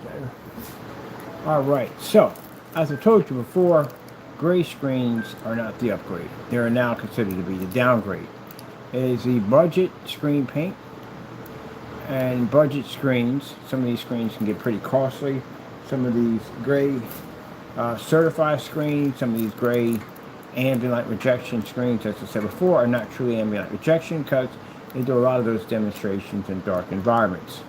better. Alright, so, as I told you before, gray screens are not the upgrade. They are now considered to be the downgrade. It is the budget screen paint, and budget screens, some of these screens can get pretty costly. Some of these gray certified screens, some of these gray ambient light rejection screens, as I said before, are not truly ambient light rejection because they do a lot of those demonstrations in dark environments.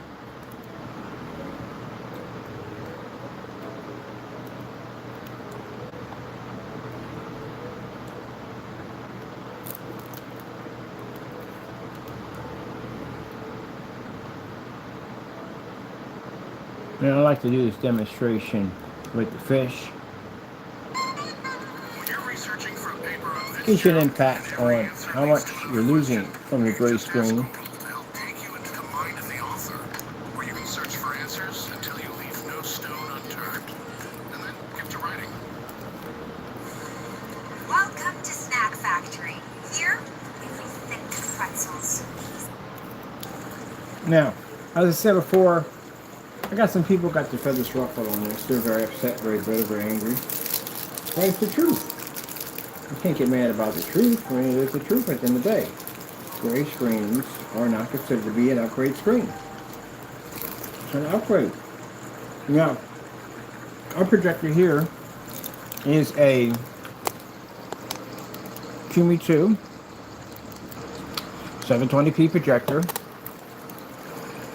And I like to do this demonstration with the fish. Gives you an impact on how much you're losing from your gray screen. Welcome to Snack Factory. Here, we make thick pretzels. Now, as I said before, I got some people got their feathers ruffled on this. They're very upset, very bitter, very angry. But it's the truth. You can't get mad about the truth when it is the truth at the end of the day. Gray screens are not considered to be an upgrade screen. It's an upgrade. Now, our projector here is a QME2 720p projector.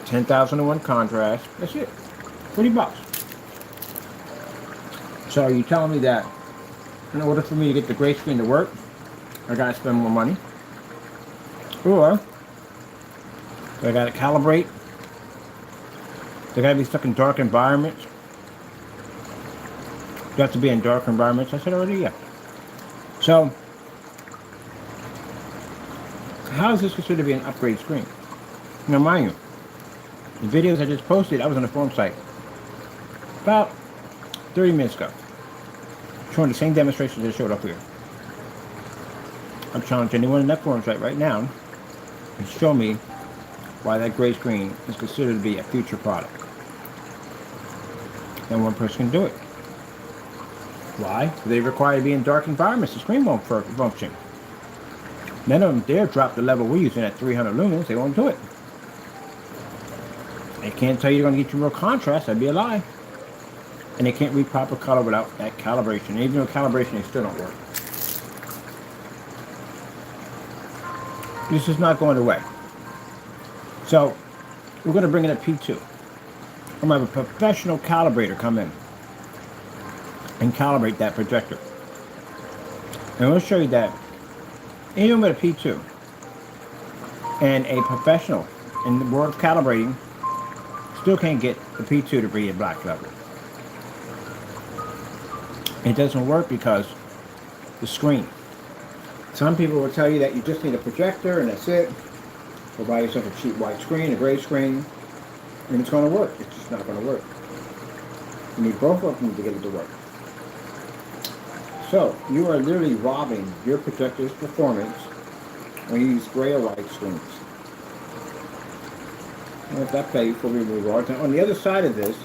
10,001 contrast. That's it. $20. So are you telling me that in order for me to get the gray screen to work, I gotta spend more money? Or I gotta calibrate? They gotta be stuck in dark environments? You have to be in dark environments? I said already, yeah. So how is this considered to be an upgrade screen? Now mind you, the videos I just posted, I was on the forum site about 30 minutes ago, showing the same demonstrations that showed up here. I'm challenging anyone in that forum site right now and show me why that gray screen is considered to be a future product. And one person can do it. Why? They require to be in dark environments. The screen won't function. None of them dare drop the level we're using at 300 lumens. They won't do it. They can't tell you they're going to get you real contrast. That'd be a lie. And they can't read proper color without that calibration. And even with calibration, they still don't work. This is not going away. So, we're going to bring in a P2. I'm going to have a professional calibrator come in and calibrate that projector. And we'll show you that even with a P2 and a professional in the world of calibrating still can't get the P2 to read a black level. It doesn't work because the screen. Some people will tell you that you just need a projector and that's it. Or buy yourself a cheap white screen, a gray screen, and it's going to work. It's just not going to work. You need both of them to get it to work. So, you are literally robbing your projector's performance when you use gray or white screens. And let that play before we move on. Now, on the other side of this,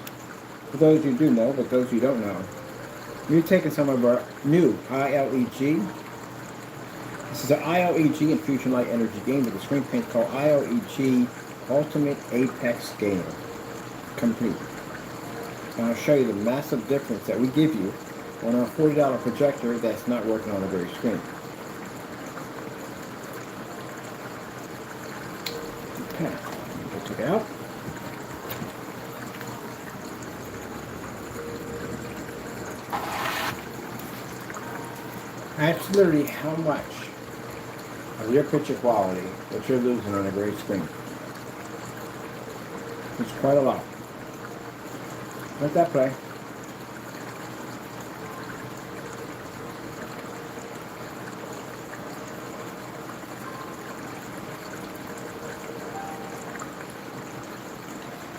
for those you do know, but those you don't know, you're taking some of our new ILEG. This is an ILEG infusion light energy gain with the screen paint called ILEG Ultimate Apex Gainer Complete. And I'll show you the massive difference that we give you on our $40 projector that's not working on the gray screen. Okay, let's take it out. That's literally how much of your picture quality that you're losing on a gray screen. It's quite a lot. Let that play.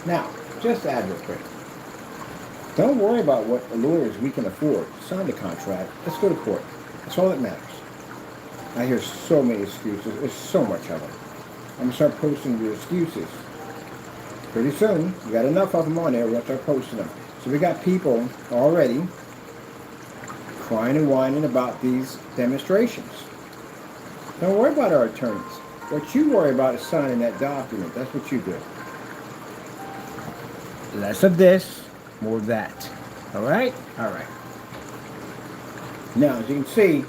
Now, just add real quick. Don't worry about what the lawyers we can afford. Sign the contract. Let's go to court. That's all that matters. I hear so many excuses. There's so much of them. I'm going to start posting the excuses pretty soon. We got enough of them on there. We'll start posting them. So we got people already crying and whining about these demonstrations. Don't worry about our attorneys. What you worry about is signing that document. That's what you do. Less of this, more of that. All right? All right. Now, as you can see,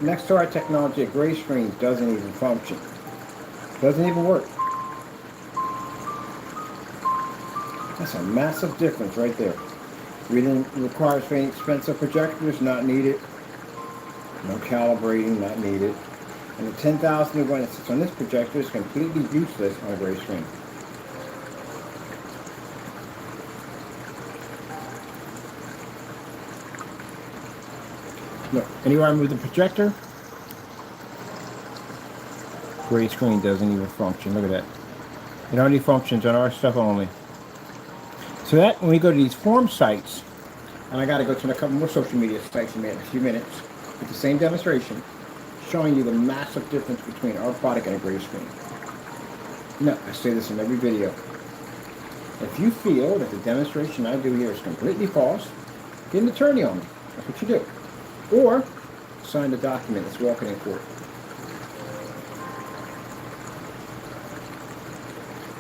next to our technology, a gray screen doesn't even function. Doesn't even work. That's a massive difference right there. Reading requires very expensive projectors, not needed. No calibrating, not needed. And the 10,000 one that sits on this projector is completely useless on a gray screen. Look, anywhere I move the projector, gray screen doesn't even function. Look at that. It only functions on our stuff only. So that when we go to these forum sites, and I got to go to a couple more social media sites in a few minutes with the same demonstration, showing you the massive difference between our product and a gray screen. No, I say this in every video. If you feel that the demonstration I do here is completely false, get an attorney on me. That's what you do. Or sign the document that's walking in court.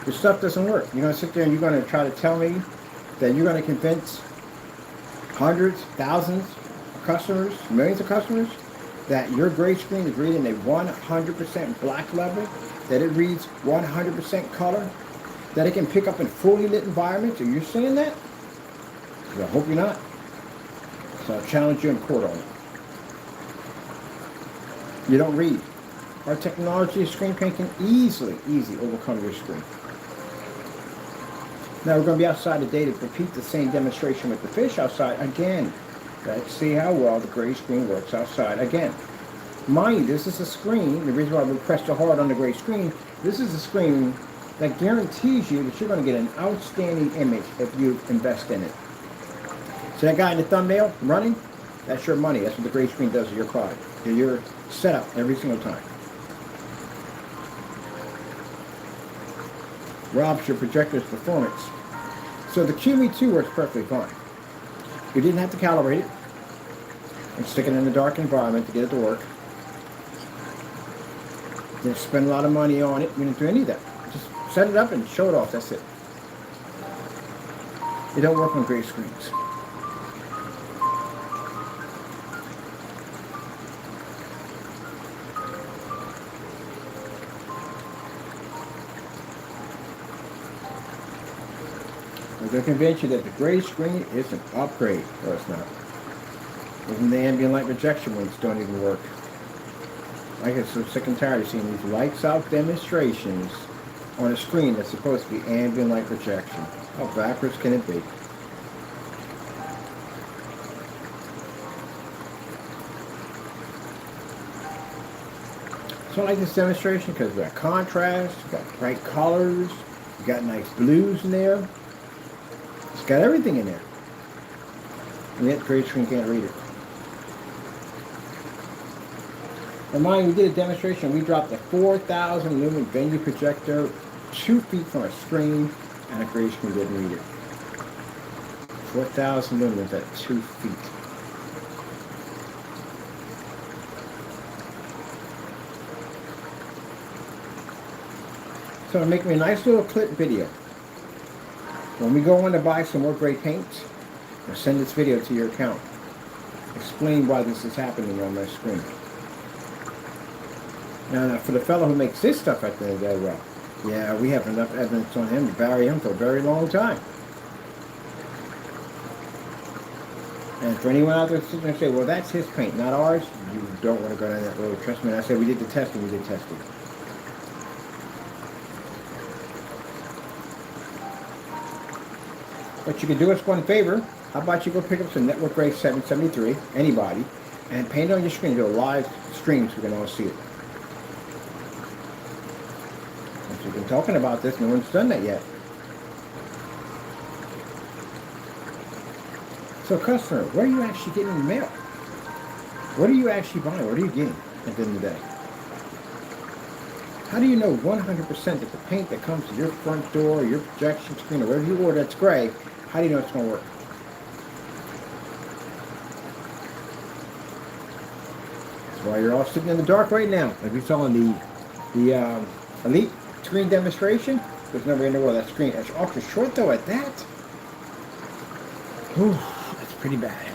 Your stuff doesn't work. You're going to sit there and you're going to try to tell me that you're going to convince hundreds, thousands of customers, millions of customers, that your gray screen is reading a 100% black level, that it reads 100% color, that it can pick up in fully lit environments. Are you saying that? Because I hope you're not. So I'll challenge you in court on it. You don't read. Our technology of screen paint can easily overcome your screen. Now we're going to be outside today to repeat the same demonstration with the fish outside again. Let's see how well the gray screen works outside again. Mind you, this is a screen. The reason why we pressed so hard on the gray screen, this is a screen that guarantees you that you're going to get an outstanding image if you invest in it. So that guy in the thumbnail running, that's your money. That's what the gray screen does to your product, to your setup every single time. Robs your projector's performance. So the QE2 works perfectly fine. You didn't have to calibrate it and stick it in a dark environment to get it to work. You didn't spend a lot of money on it. You didn't do any of that. Just set it up and show it off. That's it. It don't work on gray screens. I'm going to convince you that the gray screen is an upgrade. No, it's not. Even the ambient light projection ones don't even work. I get so sick and tired of seeing these lights out demonstrations on a screen that's supposed to be ambient light projection. How backwards can it be? So I like this demonstration because we got contrast, we got bright colors, we got nice blues in there. It's got everything in there. And yet gray screen can't read it. And mind you, we did a demonstration. We dropped a 4,000 lumen venue projector 2 feet from a screen, and a gray screen didn't read it. 4,000 lumens at 2 feet. So make me a nice little clip video. When we go on to buy some more gray paints, I'll send this video to your account. Explain why this is happening on my screen. Now, for the fellow who makes this stuff at the end of the day, well, yeah, we have enough evidence on him to bury him for a very long time. And for anyone out there sitting there and say, well, that's his paint, not ours, you don't want to go down that road. Trust me, I said we did the testing, we did testing. But you can do us one favor. How about you go pick up some Network Gray 773, anybody, and paint it on your screen. Do a live stream so we can all see it. Since we've been talking about this, no one's done that yet. So customer, what are you actually getting in the mail? What are you actually buying? What are you getting at the end of the day? How do you know 100% that the paint that comes to your front door, your projection screen, or whatever you order that's gray, how do you know it's going to work? That's why you're all sitting in the dark right now. Like we saw in the Elite screen demonstration, there's no way in the world that screen is ultra short though at that. Whew, that's pretty bad.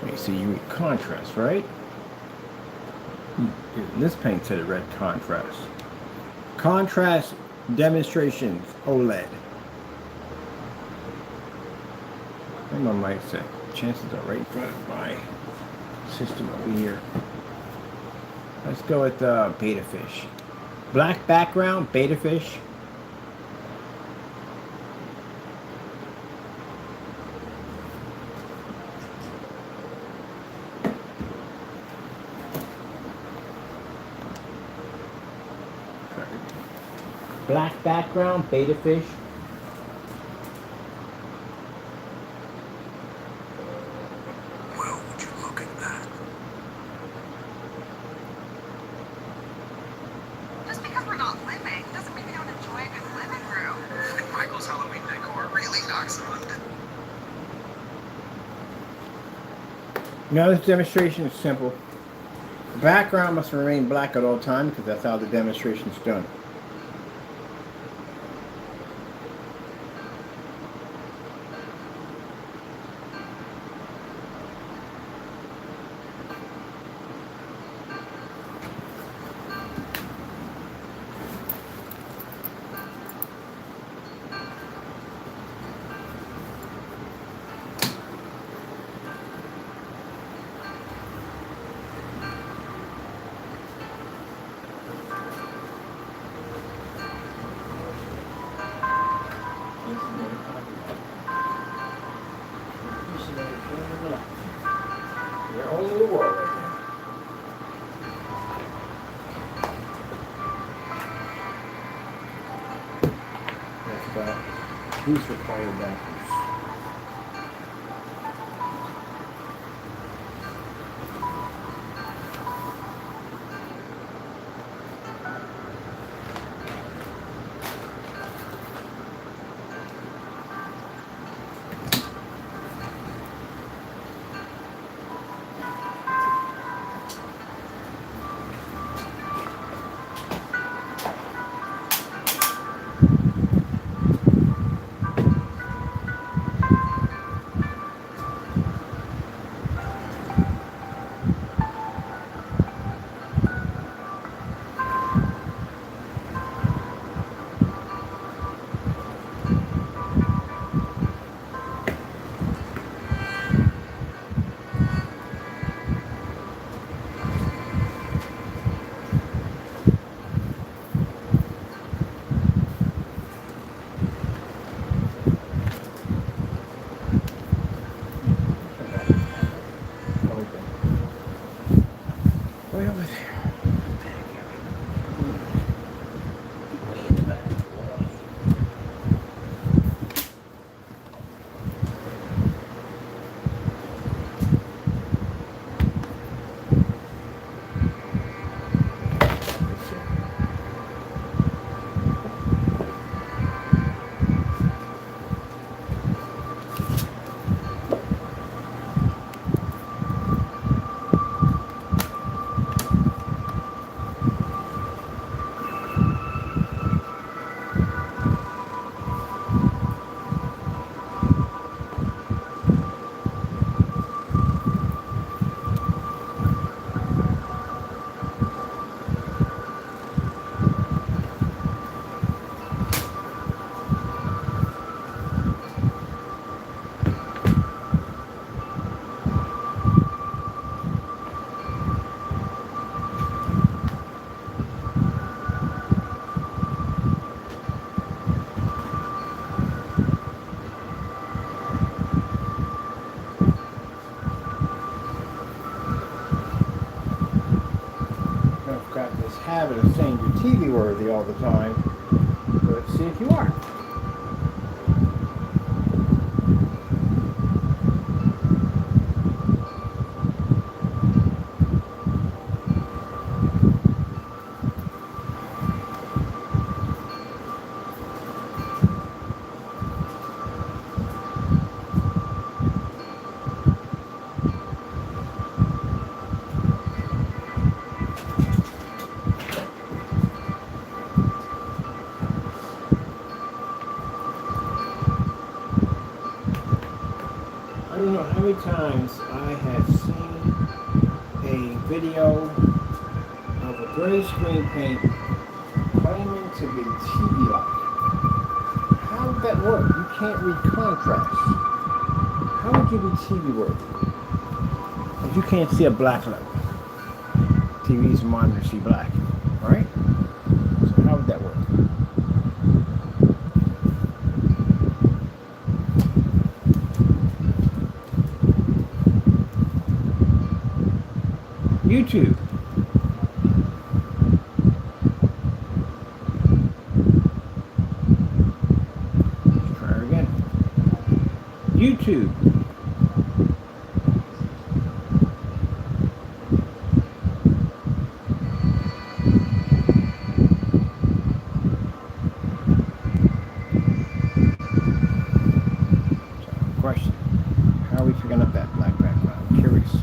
Okay, so you read contrast, right? This paint said it read contrast. Contrast demonstrations, OLED. And my mic set. Chances are right in front of my system over here. Let's go with beta fish. Black background, beta fish. Black background, beta fish. Well, would you look at that? Just because we're not living doesn't mean we don't enjoy a good living room. And Michael's Halloween decor really knocks on it. Now this demonstration is simple. The background must remain black at all times because that's how the demonstration is done. You're only the world right now. That's about who's required that. Way over there. I've got this habit of saying you're TV worthy all the time. So let's see if you are. many times I have seen a video of a gray screen paint claiming to be TV light. How would that work? You can't read contrast. How would you be TV worthy? If you can't see a black letter. TV's monitor see black, right? So how would that work? YouTube. Let's try her again. YouTube. So, question. How are we picking up that black background? I'm curious.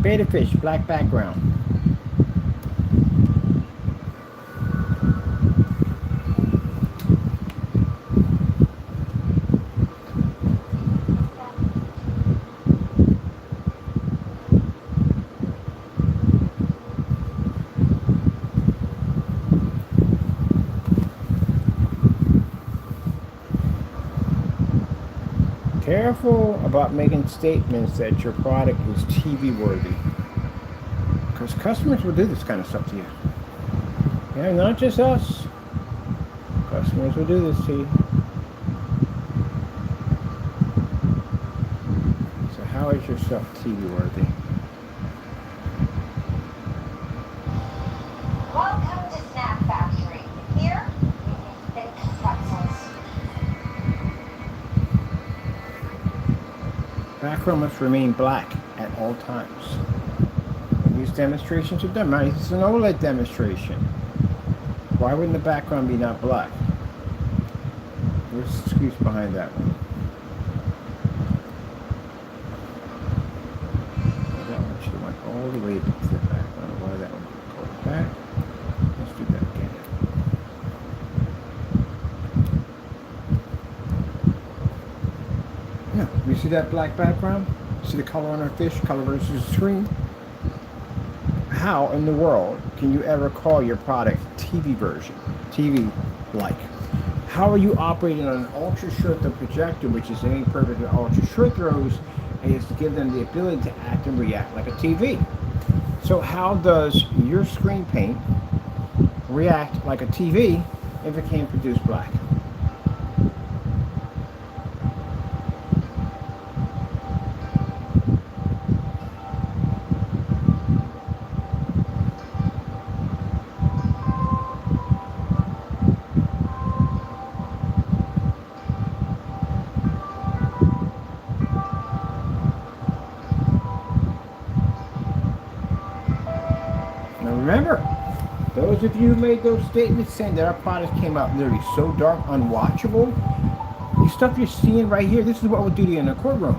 Beta fish, black background. Careful about making statements that your product is TV worthy. Because customers will do this kind of stuff to you. Yeah, not just us. Customers will do this to you. So how is your stuff TV worthy? Welcome to Snack Factory. Here, we make thick pretzels. Background must remain black at all times. These demonstrations are done. Right? This is an OLED demonstration. Why wouldn't the background be not black? Where's the excuse behind that one? That one should have went all the way to the background. Why that one didn't go back? Let's do that again. Yeah, you see that black background? See the color on our fish? Color versus screen? How in the world can you ever call your product TV version, TV-like? How are you operating on an ultra-short throw projector, which is aiming perfect at ultra-short throws, and is to give them the ability to act and react like a TV? So how does your screen paint react like a TV if it can't produce black? Now remember, those of you who made those statements saying that our product came out literally so dark, unwatchable, the stuff you're seeing right here, this is what we'll do to you in the courtroom.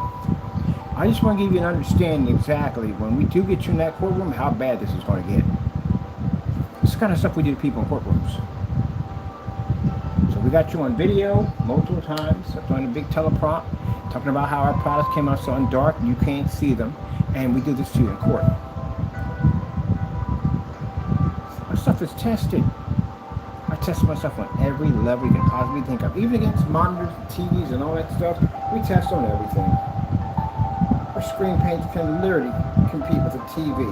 I just want to give you an understanding exactly when we do get you in that courtroom, how bad this is going to get. This is the kind of stuff we do to people in courtrooms. So we got you on video multiple times, on a big teleprompt, talking about how our products came out so dark, you can't see them, and we do this to you in court. Our stuff is tested. I test my stuff on every level you can possibly think of. Even against monitors, TVs, and all that stuff, we test on everything. Our screen paints can literally compete with a TV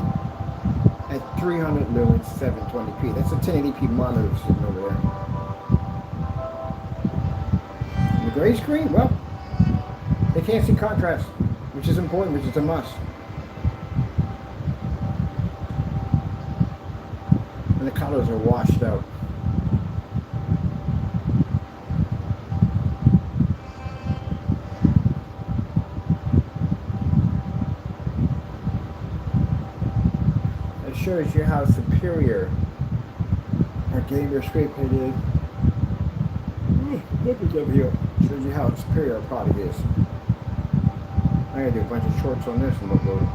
at 300 lumens, 720p. That's a 1080p monitor sitting over there. And the gray screen, well, they can't see contrast, which is important, which is a must. And the colors are washed out. It shows you how superior our gamer screen paint is. Look at over here. Shows you how superior our product is. I'm gonna do a bunch of shorts on this and upload it.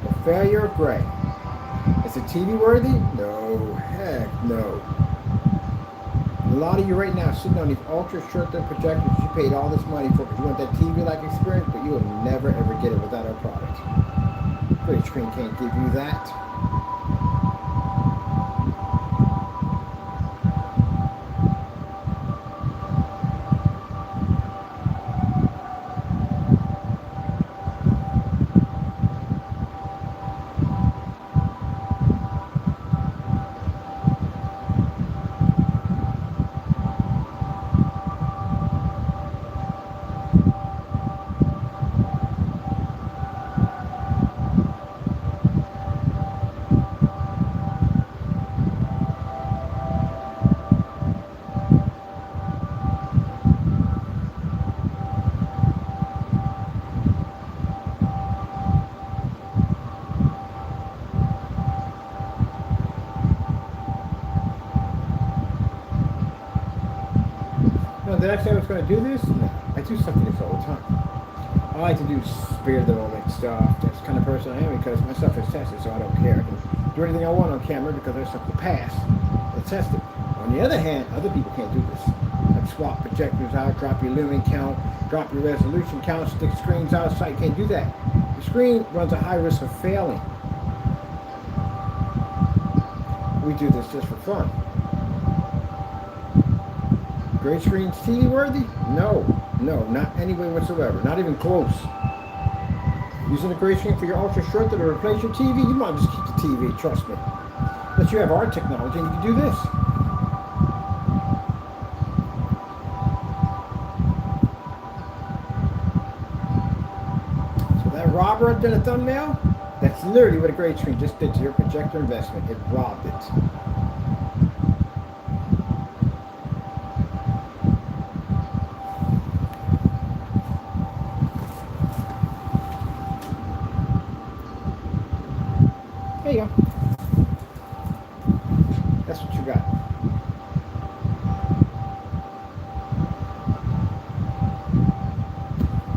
The failure of gray. Is it TV worthy? No, heck no. A lot of you right now sitting on these ultra short-term projectors you paid all this money for because you want that TV-like experience, but you will never ever get it without our product. Great Screen can't give you that. No, did I say I was going to do this? No, I do stuff like this all the time. I like to do spare the moment stuff. That's the kind of person I am because my stuff is tested, so I don't care. I can do anything I want on camera because I stuff will pass. It's tested. On the other hand, other people can't do this. Like swap projectors out, drop your lumen count, drop your resolution count, stick screens outside. You can't do that. The screen runs a high risk of failing. We do this just for fun. Great Screen's TV worthy? No, not any way whatsoever. Not even close. Using a Great Screen for your ultra short to replace your TV, you might just keep the TV, trust me. But you have our technology and you can do this. So that robber up there in the thumbnail, that's literally what a Great Screen just did to your projector investment. It robbed it. There you go. That's what you got.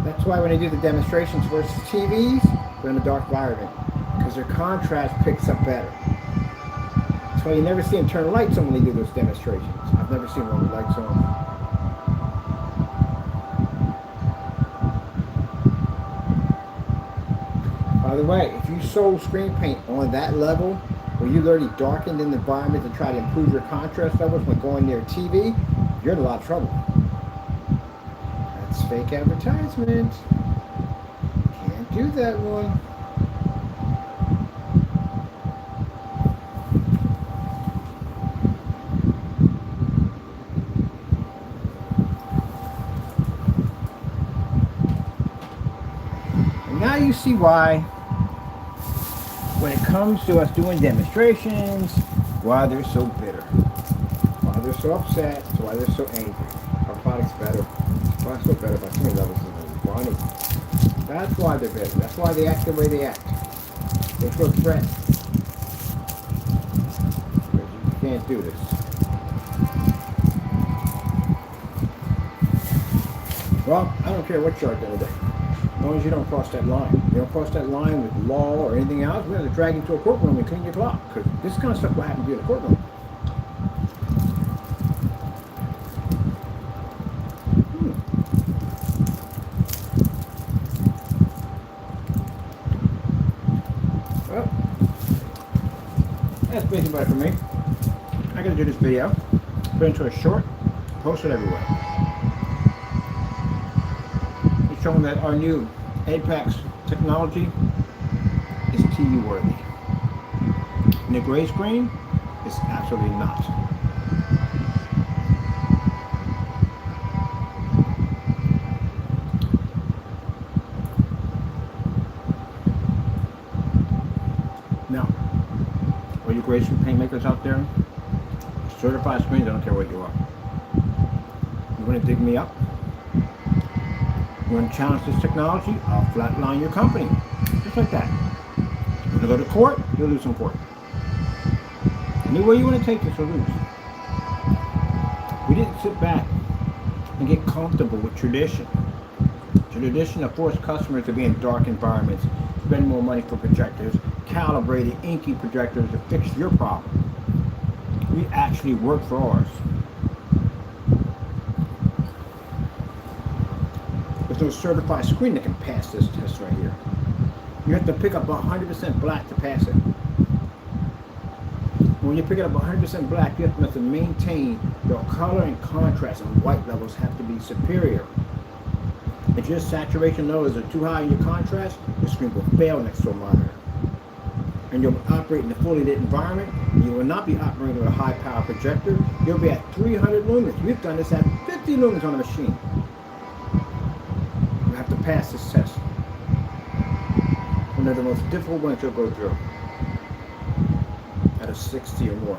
That's why when I do the demonstrations versus TVs, they're in a dark environment because their contrast picks up better. That's why you never see them turn lights on when they do those demonstrations. I've never seen one with lights on. By the way, if you sold screen paint on that level, where you literally darkened in the environment to try to improve your contrast levels when going near TV, you're in a lot of trouble. That's fake advertisement. Can't do that one. And now you see why, when it comes to us doing demonstrations, why they're so bitter, why they're so upset, why they're so angry. Our product's better. Why it's so better by so many levels of money. That's why they're bitter. That's why they act the way they act. They feel threatened. You can't do this. Well, I don't care what chart they're today. As long as you don't cross that line. You don't cross that line with law or anything else, we're going to drag you to a courtroom and clean your clock. Because this kind of stuff will happen to you in a courtroom. Well, that's basically about it for me. I got to do this video, put it into a short, post it everywhere. It's showing that our new Apex technology is TV worthy. And the Gray Screen is absolutely not. Now, all you Gray Screen paint makers out there, certified screens, I don't care what you are. You want to dig me up? You want to challenge this technology? I'll flatline your company. Just like that. You want to go to court? You'll lose in court. Any way you want to take this, you'll lose. We didn't sit back and get comfortable with tradition. Tradition that forced customers to be in dark environments, spend more money for projectors, calibrated inky projectors to fix your problem. We actually work for ours. no certified screen that can pass this test right here. You have to pick up 100% black to pass it. When you pick it up 100% black, you have to maintain your color and contrast and white levels have to be superior. If your saturation levels are too high in your contrast, your screen will fail next to a monitor. And you'll operate in a fully lit environment. You will not be operating with a high power projector. You'll be at 300 lumens. We've done this at 50 lumens on the machine. You have to pass this test. One of the most difficult ones you'll go through. Out of 60 or more.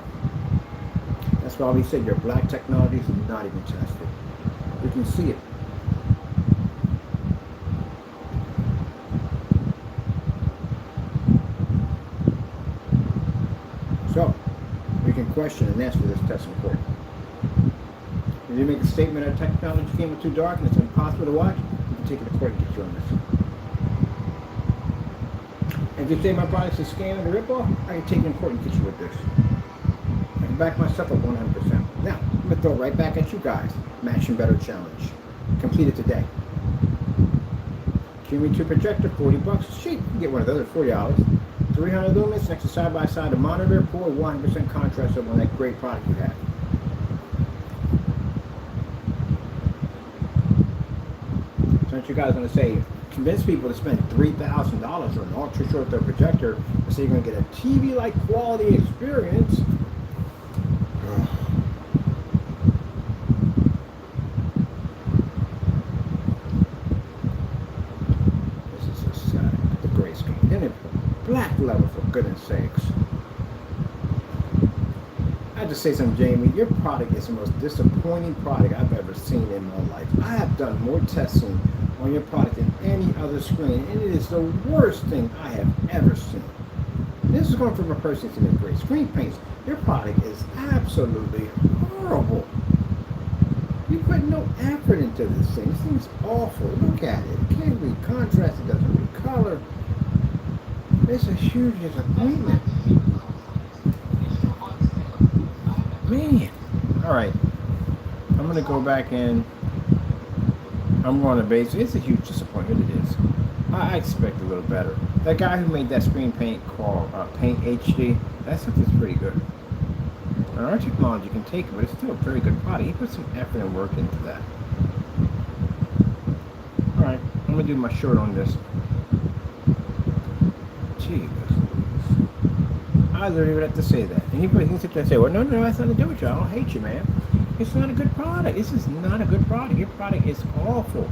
That's why we said your black technology is not even tested. You can see it. So, we can question and answer this test in court. If you make a statement that technology came in too dark and it's impossible to watch, you can take it to court and get you on this. If you say my product's a scam and a ripoff, I can take it in court and get you with this. I can back myself up 100%. Now, I'm going to throw it right back at you guys. Matching Better Challenge. Complete it today. QE2 projector, $40. Shit, you can get one of those at $40. 300 lumens next to side-by-side a monitor, pour 100% contrast on that great product you have. So what you guys are going to say, convince people to spend $3,000 on an ultra short throw projector and say you're going to get a TV-like quality experience. This is just the gray screen. Then it black level, for goodness sakes. I have to say something, Jamie. Your product is the most disappointing product I've ever seen in my life. I have done more testing on your product than any other screen, and it is the worst thing I have ever seen. This is going from a person who's in great screen paints. Your product is absolutely horrible. You put no effort into this thing. This thing's awful. Look at it. It can't read contrast. It doesn't read color. It's a huge disappointment. Man. Alright. I'm going to go back in. I'm going to base. It's a huge disappointment. It is. I expect a little better. That guy who made that screen paint called Paint HD, that stuff is pretty good. And our technology can take it, but it's still a very good product. He put some effort and work into that. Alright. I'm going to do my short on this. Jeez. I literally would have to say that. And he can sit there and say, well, no, that's nothing to do with you. I don't hate you, man. It's not a good product. This is not a good product. Your product is awful.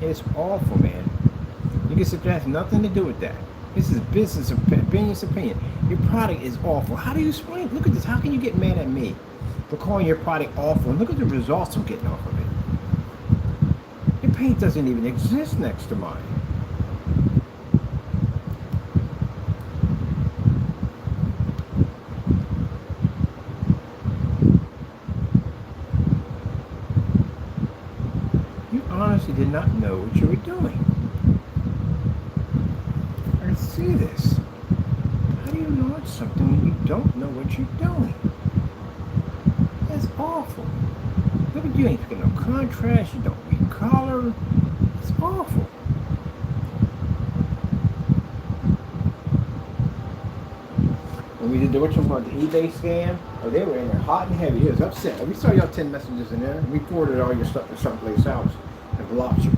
It's awful, man. You can sit there, it has nothing to do with that. This is business opinion. Your product is awful. How do you explain it? Look at this. How can you get mad at me for calling your product awful? And look at the results I'm getting off of it. Your paint doesn't even exist next to mine. Honestly did not know what you were doing. I see this. How do you launch something when you don't know what you're doing? That's awful. Look at you, ain't got no contrast, you don't read color. It's awful. When we did the eBay scam, they were in there hot and heavy. He was upset. We saw y'all 10 messages in there. We forwarded all your stuff to someplace else. And blocked you.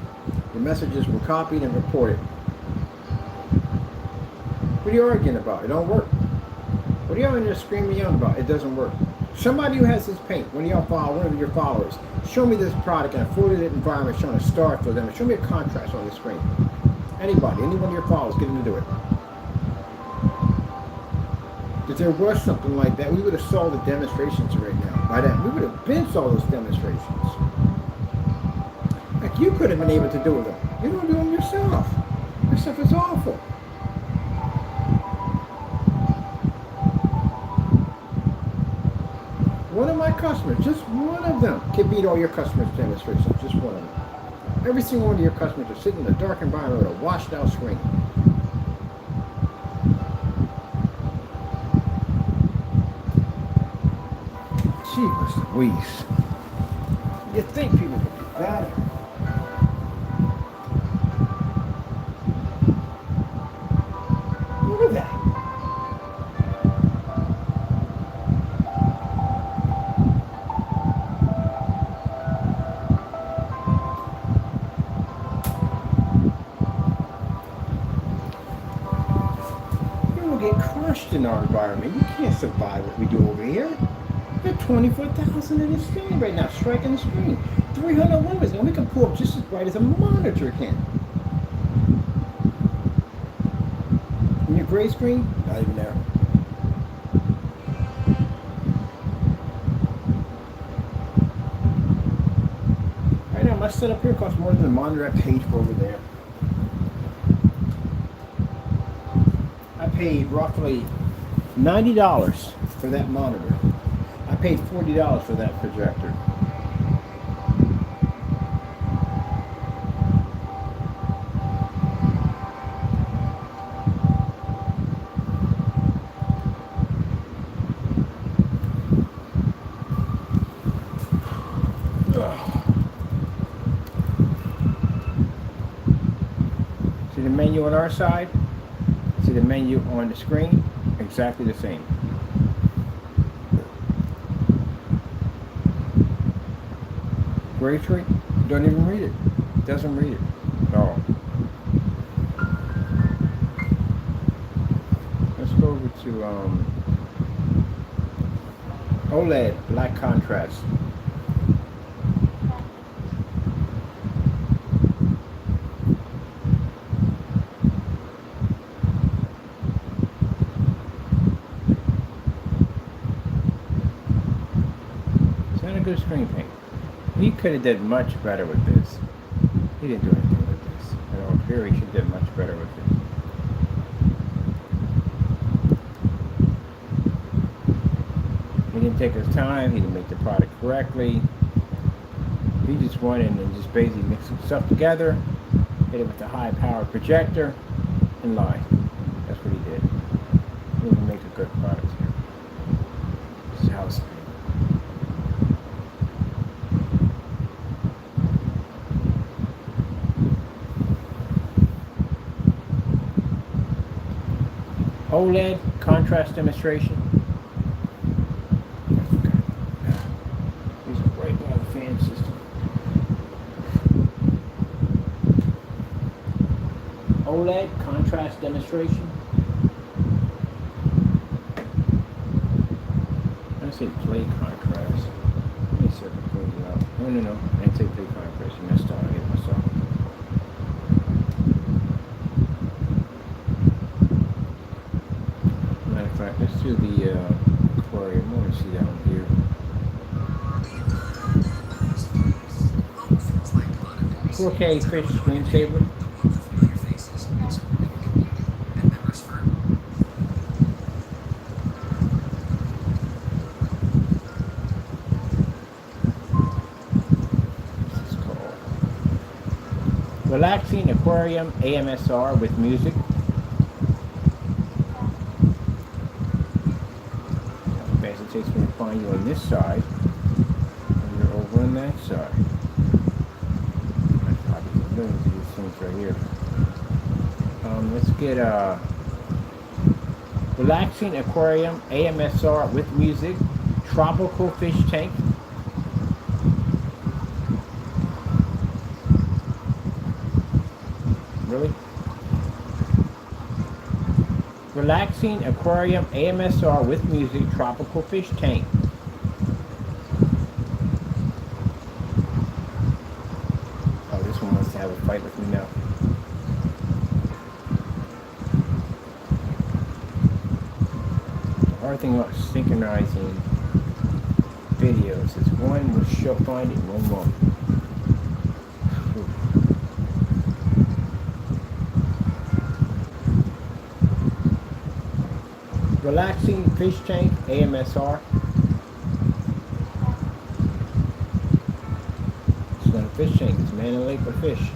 The messages were copied and reported. What are you arguing about? It don't work. What are y'all in there screaming yelling about? It doesn't work. Somebody who has this paint, one of your followers, show me this product in a fully lit environment showing a star for them. Show me a contrast on the screen. Anybody, any one of your followers, get them to do it. If there was something like that, we would have saw the demonstrations right now. By then, we would have been saw those demonstrations. Like you could have been able to do them. You don't do them yourself. Your stuff is awful. One of my customers, just one of them, can beat all your customers' demonstrations. Just one of them. Every single one of your customers are sitting in a dark environment with a washed out screen. Jeez Louise. You think people would be better? get crushed in our environment. You can't survive what we do over here. We're 24,000 in this thing right now, striking the screen. 300 lumens, and we can pull up just as bright as a monitor can. And your gray screen, not even there. Right now, my setup here costs more than the monitor I paid for over there. I paid roughly $90 for that monitor. I paid $40 for that projector. See the menu on our side? See the menu on the screen? Exactly the same. Gray screen? Don't even read it. Doesn't read it at all. Let's go over to OLED, black contrast. It's not a good screen paint. He could have did much better with this. He didn't do anything with this. I don't fear he should have done much better with it. He didn't take his time. He didn't make the product correctly. He just went in and just basically mixed some stuff together, hit it with a high-powered projector, and lied. That's what he did. He didn't make a good product here. This is house paint. OLED contrast demonstration. These are right by the fan system. OLED contrast demonstration. I say play contrast. Let me see if I can close it out. No. I didn't say play contrast. You messed up. I hit myself. Matter of fact, let's do the aquarium. I want to see that one here. 4K fish screensaver. This is called Relaxing Aquarium AMSR with music. It takes me to find you on this side, and you're over on that side. That's probably millions of these things right here. Let's get Relaxing Aquarium AMSR with music, tropical fish tank. Really? Relaxing Aquarium AMSR with music, tropical fish tank. Oh, this one wants to have a fight with me now. The hard thing about synchronizing videos is one will show find it, one won't. Relaxing fish tank AMSR. It's not a fish tank, it's a man in the lake with fish.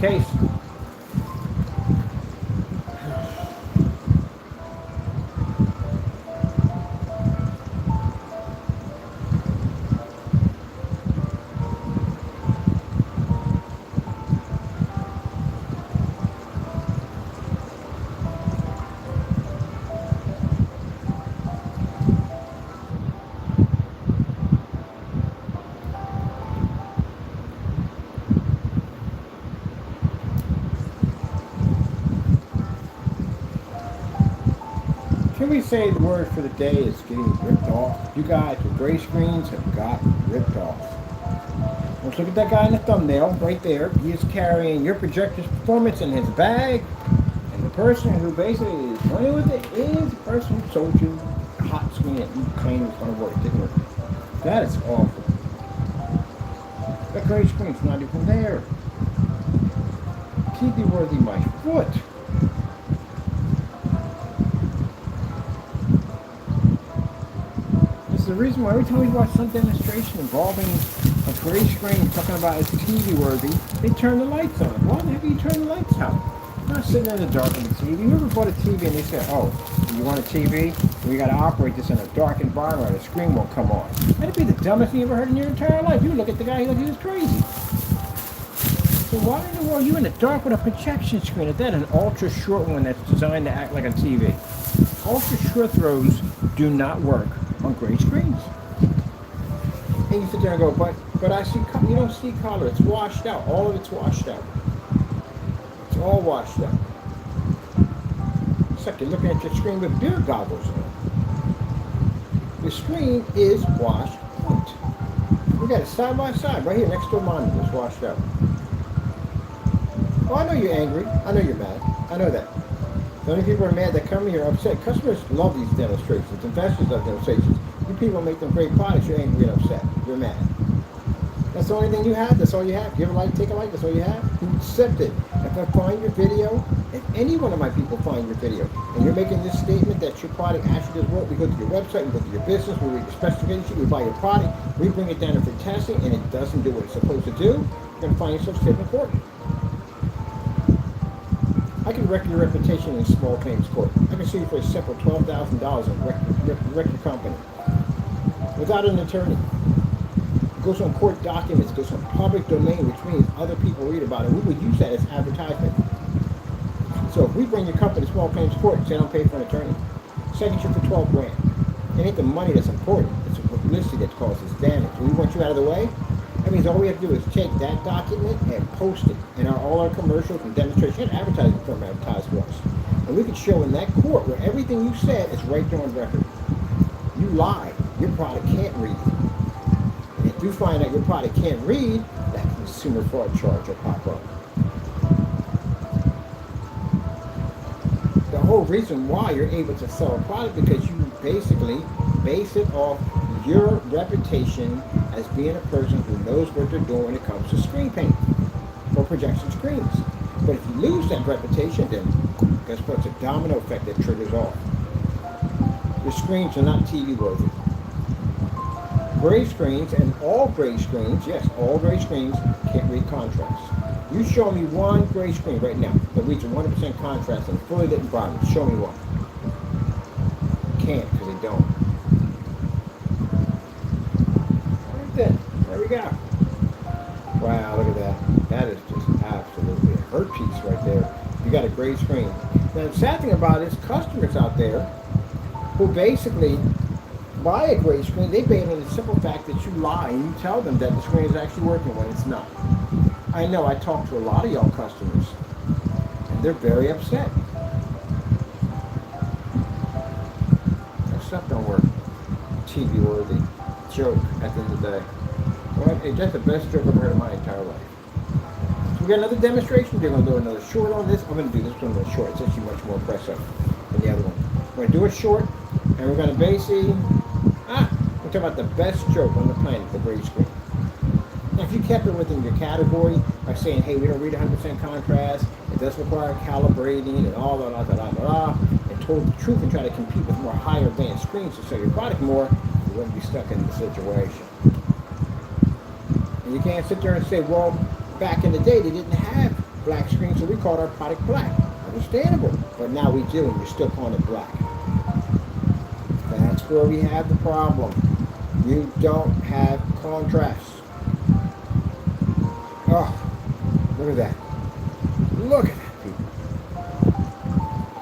Case. Can we say the word for the day is getting ripped off? You guys with gray screens have got ripped off. Let's look at that guy in the thumbnail right there. He is carrying your projector's performance in his bag. And the person who basically is running with it is the person who sold you a hot screen that you claim is going to work. Didn't work. That is awful. That gray screen's not even there. TV worthy my foot. This is the reason why every time we watch some demonstration involving a gray screen talking about it's TV worthy, they turn the lights on. Why the heck do you turn the lights out? Not sitting in the dark on the TV. You ever bought a TV and they said, oh, you want a TV? We got to operate this in a dark environment or the screen won't come on. That'd be the dumbest thing you ever heard in your entire life. You look at the guy, you look, he was crazy. So why in the world are you in the dark with a projection screen? At that, an ultra short one that's designed to act like a TV. Ultra short throws do not work on gray screens. And you sit there and go, but I see, you don't see color. It's washed out. All of it's washed out. It's all washed out. It's like you're looking at your screen with beer goggles on. The screen is washed out. We got it side by side, right here next to a monitor. It's washed out. Oh, I know you're angry. I know you're mad. I know that. The only people are mad that come here are upset. Customers love these demonstrations. Investors love demonstrations. You people make them great products. You're angry and upset. You're mad. That's the only thing you have. That's all you have. Give a like, take a like. That's all you have. You accept it. If I find your video, if any one of my people find your video, and you're making this statement that your product actually does work, we go to your website, we go to your business, we read your specifications, we buy your product, we bring it down for testing, and it doesn't do what it's supposed to do, you're going to find yourself sitting in court. I can wreck your reputation in small claims court. I can sue you for a simple $12,000 and wreck your company without an attorney. It goes on court documents, it goes on public domain, which means other people read about it. We would use that as advertisement. So if we bring your company to small claims court and say don't pay for an attorney, second you for 12 grand. It ain't the money that's important, it's the publicity that causes damage. We want you out of the way. That means all we have to do is take that document and post it in all our commercials and demonstrations. And advertising firm advertise for us. And we could show in that court where everything you said is right there on record. You lied. Your product can't read. And if you find out your product can't read, that consumer fraud charge will pop up. The whole reason why you're able to sell a product because you basically base it off your reputation as being a person who knows what they're doing when it comes to screen paint or projection screens. But if you lose that reputation, then guess what? It's a domino effect that triggers off. Your screens are not TV worthy. Gray screens and all gray screens, yes, all gray screens can't read contrast. You show me one gray screen right now that reads a 100% contrast in a fully lit environment. Show me one. Can't, because they don't. There we go. Wow, look at that. That is just absolutely a hurt piece right there. You got a gray screen. Now, the sad thing about it is customers out there who basically buy a gray screen, they base it on the simple fact that you lie and you tell them that the screen is actually working when it's not. I know I talk to a lot of y'all customers, and they're very upset. That stuff don't work. TV worthy. Joke at the end of the day. Well, it's just the best joke I've heard in my entire life. So we got another demonstration. They're going to do another short on this. I'm going to do this one in a short. It's actually much more impressive than the other one. We're going to do a short, and we're going to basically, we're talking about the best joke on the planet, the gray screen. Now, if you kept it within your category by saying, hey, we don't read 100% contrast, it does require calibrating and all that, and told the truth and try to compete with more higher advanced screens to sell your product more, you wouldn't be stuck in the situation. And you can't sit there and say, well, back in the day they didn't have black screens, so we called our product black. Understandable. But now we do, and you're still calling it black. That's where we have the problem. You don't have contrast. Oh, look at that. Look at that, people.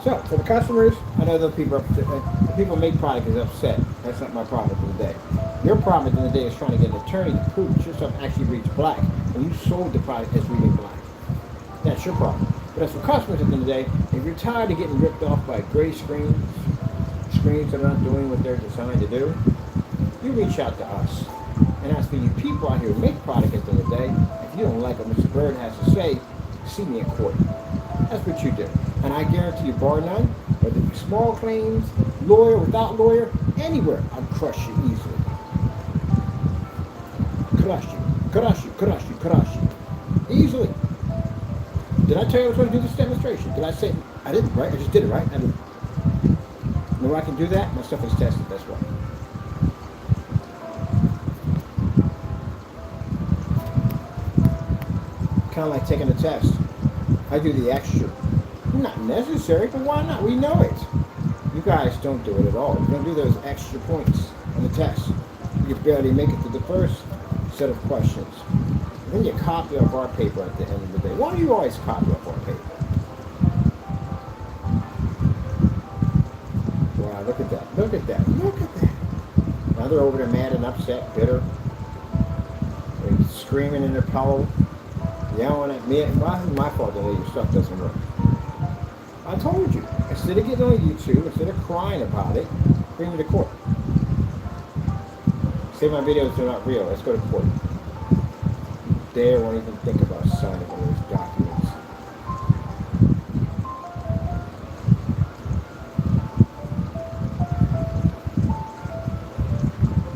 So, for the customers, I know those people are upset. The people make product is upset. That's not my problem for the day. Your problem at the end of the day is trying to get an attorney to prove that your stuff actually reads black, and you sold the product as reading black. That's your problem. But as for customers at the end of the day, if you're tired of getting ripped off by gray screens, screens are not doing what they're designed to do, you reach out to us. And as for you people out here who make product at the end of the day, if you don't like what Mr. Bird has to say, see me in court. That's what you do. And I guarantee you, bar none, whether it be small claims, lawyer, without lawyer, anywhere, I'll crush you easily. Crush you, crush you, crush you, crush you. Easily. Did I tell you I was going to do this demonstration? Did I say, I didn't, right? I just did it, right? I didn't. You know I can do that? My stuff is tested, that's why. Kind of like taking a test. I do the extra. Not necessary, but why not? We know it. You guys don't do it at all. You don't do those extra points on the test. You can barely make it to the first set of questions. And then you copy off our paper at the end of the day. Why do you always copy off our paper? Wow, look at that. Look at that. Look at that. Now they're over there mad and upset, bitter. They're screaming in their pillow. Yelling at me. Why is it my fault that your stuff doesn't work? I told you. Instead of getting on YouTube, instead of crying about it, bring me to court. Say my videos are not real. Let's go to court. They won't even think about signing one of those documents.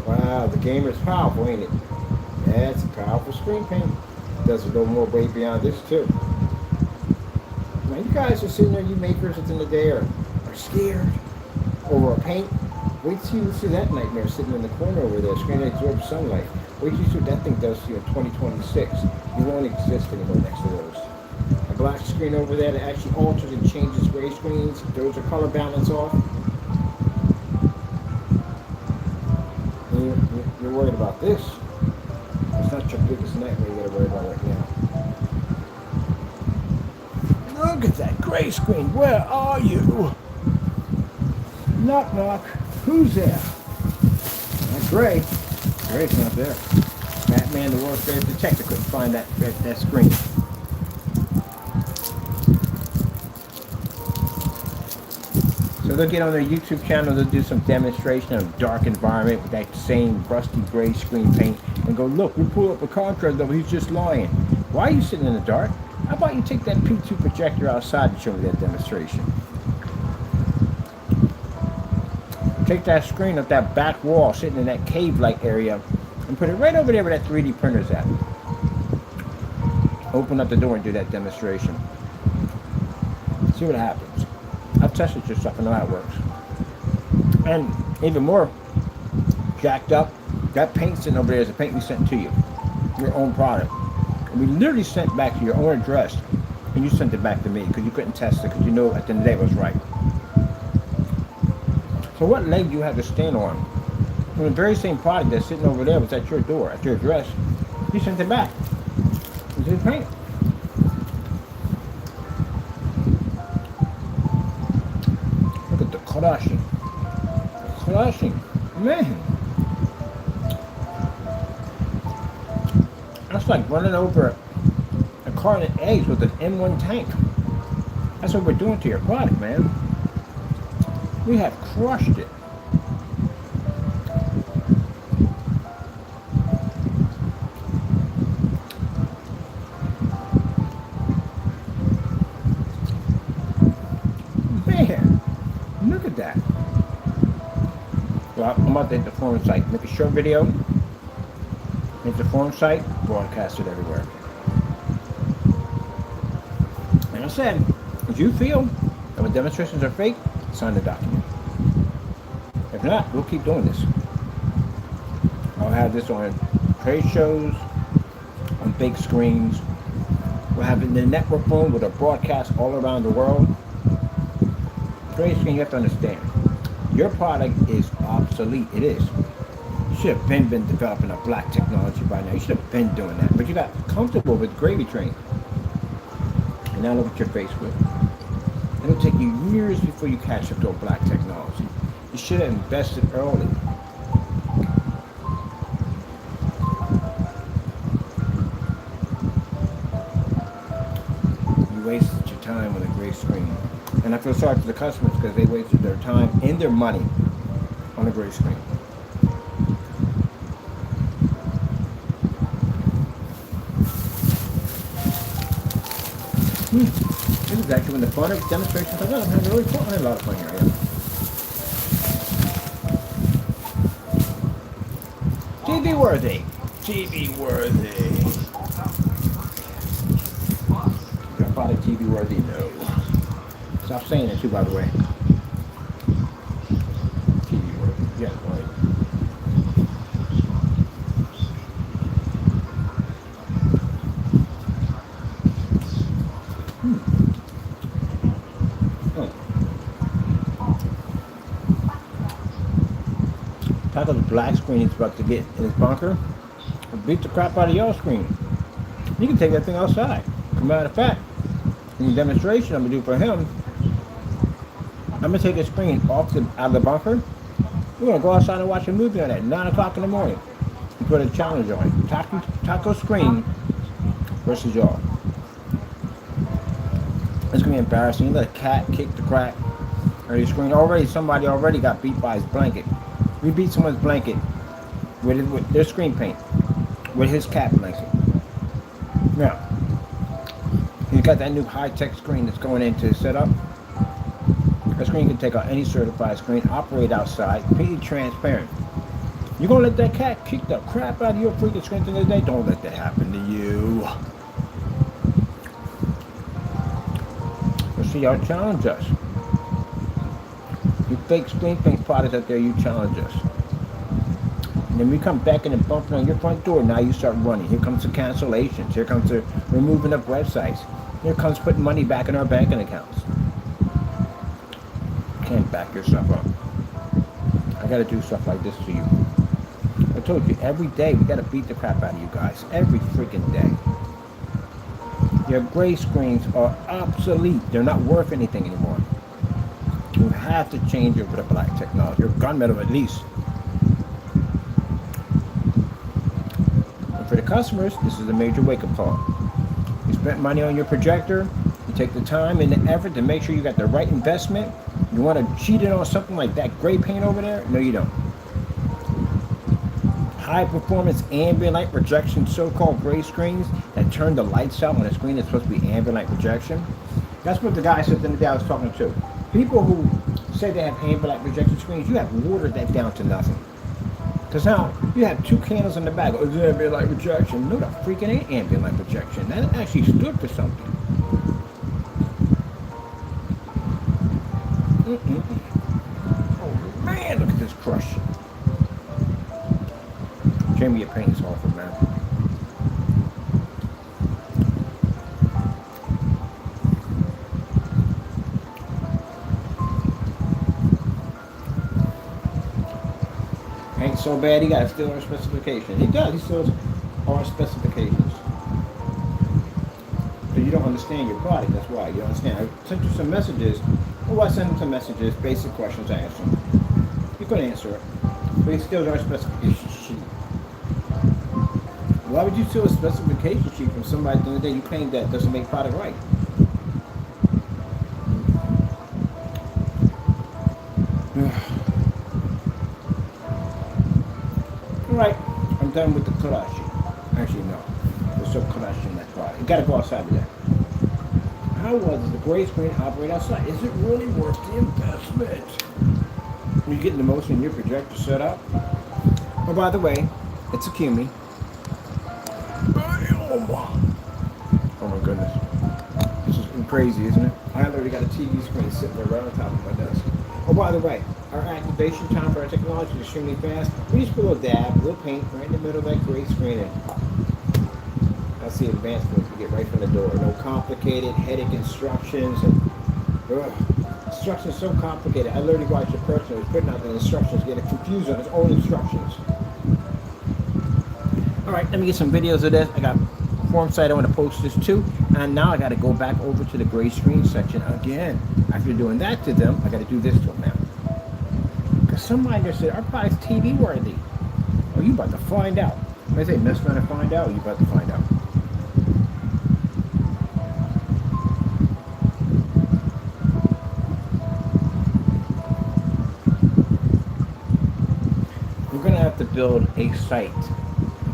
Wow, the gamer's powerful, ain't it? Yeah, it's a powerful screen paint. Does a little more way beyond this too. Now you guys are sitting there, you makers at the end of the day are scared over a paint. Wait till you see that nightmare sitting in the corner over there, screen that absorbs sunlight. Wait till you see what that thing does to you in 2026. You won't exist anymore next to those. A black screen over there that actually alters and changes gray screens, throws a color balance off. And you're worried about this. It's not your biggest nightmare you gotta worry about right now. Look at that gray screen. Where are you? Knock, knock. Who's there? Not Gray. Gray's not there. Batman, the world's greatest detective, couldn't find that screen. So they'll get on their YouTube channel, they'll do some demonstration of dark environment with that same rusty gray screen paint and go, look, we pull up a contrast though, he's just lying. Why are you sitting in the dark? How about you take that P2 projector outside and show me that demonstration? Take that screen up that back wall sitting in that cave-like area and put it right over there where that 3D printer's at. Open up the door and do that demonstration. See what happens. I've tested your stuff, I know how it works. And even more jacked up, that paint sitting over there is the paint we sent to you. Your own product. And we literally sent back to your own address, and you sent it back to me because you couldn't test it because you know at the end of the day it was right. So what leg do you have to stand on? When the very same product that's sitting over there was at your door, at your address, you sent it back. You didn't paint it. Look at the crushing. The crushing. Man. That's like running over a carton of eggs with an M1 tank. That's what we're doing to your product, man. We have crushed it. Man, look at that. Well, I'm about to hit the forum site. Make a short video. Hit the forum site. Broadcast it everywhere. And I said, if you feel that the demonstrations are fake, sign the document. If not, we'll keep doing this. I'll have this on trade shows, on big screens. We'll have it in the network phone with a broadcast all around the world. Trade screen, you have to understand, your product is obsolete. It is. You should have been developing a black technology by now. You should have been doing that. But you got comfortable with gravy train. And now look what you're faced with. It'll take you years before you catch up to a black technology. You should have invested early. You wasted your time on a gray screen. And I feel sorry for the customers because they wasted their time and their money on a gray screen. This is actually when the fun of demonstrations are done. I'm having really fun. I'm having a lot of fun here. TV worthy. TV worthy. Your product TV worthy? No. Stop saying that too, by the way. TV worthy. Yeah, right. Taco the black screen he's about to get in his bunker. Beat the crap out of your screen. You can take that thing outside. As a matter of fact, in the demonstration I'm gonna do for him, I'm gonna take his screen out of the bunker. We're gonna go outside and watch a movie on it at 9 o'clock in the morning. And put a challenge on it. Taco screen versus y'all. It's gonna be embarrassing. You let a cat kick the crap out of your screen. Somebody already got beat by his blanket. We beat someone's blanket with their screen paint, with his cat blanket. Now, he's got that new high-tech screen that's going into setup. That screen can take out any certified screen, operate outside, completely transparent. You're gonna let that cat kick the crap out of your freaking screen the other day? Don't let that happen to you. Let's see y'all challenge us. You fake screen paint products out there, you challenge us. And then we come back in and bumping on your front door, now you start running. Here comes the cancellations. Here comes the removing of websites. Here comes putting money back in our banking accounts. You can't back yourself up. I gotta do stuff like this to you. I told you, every day we gotta beat the crap out of you guys. Every freaking day. Your gray screens are obsolete. They're not worth anything anymore. You have to change over to black technology, or gunmetal at least. And for the customers, this is a major wake-up call. You spent money on your projector, you take the time and the effort to make sure you got the right investment. You want to cheat it on something like that gray paint over there? No, you don't. High performance ambient light projection, so-called gray screens that turn the lights out on a screen that's supposed to be ambient light projection. That's what the guy said the other day I was talking to. People who say they have ambient light projection screens, you have watered that down to nothing. Because now you have two candles in the back. Oh, it's ambient light projection. No, that freaking ain't ambient light projection. That actually stood for something. Oh man, look at this crush. Jamie, your paint's awful, man. Ain't so bad, he got to steal our specifications. He does, he steals our specifications. So you don't understand your product, that's why. You don't understand. I sent you some messages. Oh, I sent him some messages, basic questions I asked him. He couldn't answer it. But he steals our specification sheet. Why would you steal a specification sheet from somebody the other day you claim that doesn't make product right? Alright, I'm done with the clash. Actually, no. There's some clash in that product. You gotta go outside today. How well does the gray screen operate outside? Is it really worth the investment? Are you getting the most in your projector set up? Oh, by the way, it's a Cumi. Oh my goodness. This is crazy, isn't it? I already got a TV screen sitting there right on top of my desk. Oh, by the way, our activation time for our technology is extremely fast. We just put a little dab, a little paint right in the middle of that gray screen, and that's the advancement we get right from the door. No complicated headache instructions. And instructions so complicated. I literally watched a person who was putting out the instructions getting confused on his own instructions. Alright, let me get some videos of this. I got a form site I want to post this to. And now I got to go back over to the gray screen section again. After doing that to them, I got to do this to them now. Because somebody just said, our product's TV worthy. Oh, you about to find out. When I say mess around and find out, you about to find out. about to build a site,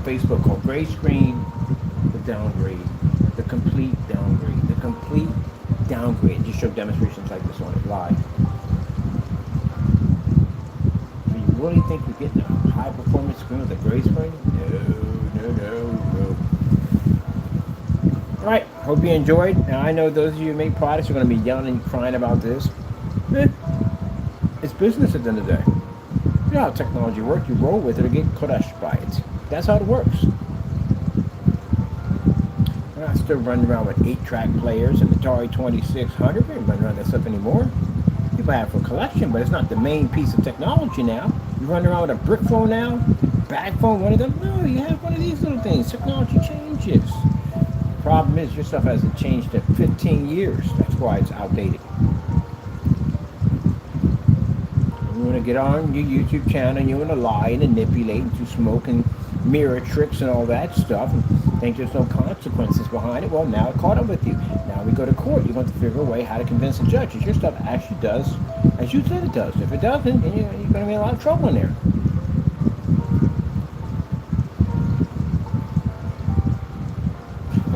Facebook called Gray Screen, the downgrade, the complete downgrade, the complete downgrade. Just show demonstrations like this on it live. So you really think you're getting a high performance screen with a gray screen? No. All right, hope you enjoyed. Now I know those of you who make products are going to be yelling and crying about this. It's business at the end of the day. You know how technology works. You roll with it or get crushed by it. That's how it works. We're not still running around with 8-track players and Atari 2600. We ain't running around that stuff anymore. People have it for collection, but it's not the main piece of technology now. You run around with a brick phone now, bag phone, one of them. No, you have one of these little things. Technology changes. The problem is your stuff hasn't changed in 15 years. That's why it's outdated. You want to get on your YouTube channel and you want to lie and manipulate and do smoke and mirror tricks and all that stuff and think there's no consequences behind it. Well, now it caught up with you. Now we go to court. You're going to figure a way how to convince the judge that your stuff actually does as you said it does. If it doesn't, then you're going to be in a lot of trouble in there.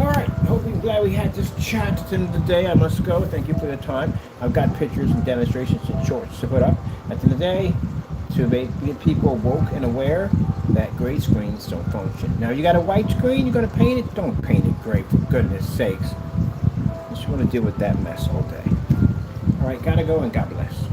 All right. I hope you're glad we had this chat at the end of the day. I must go. Thank you for the time. I've got pictures and demonstrations and shorts to put up. At the end of the day, to get people woke and aware that gray screens don't function. Now, you got a white screen, you're going to paint it? Don't paint it gray, for goodness sakes. Just want to deal with that mess all day. All right, got to go, and God bless.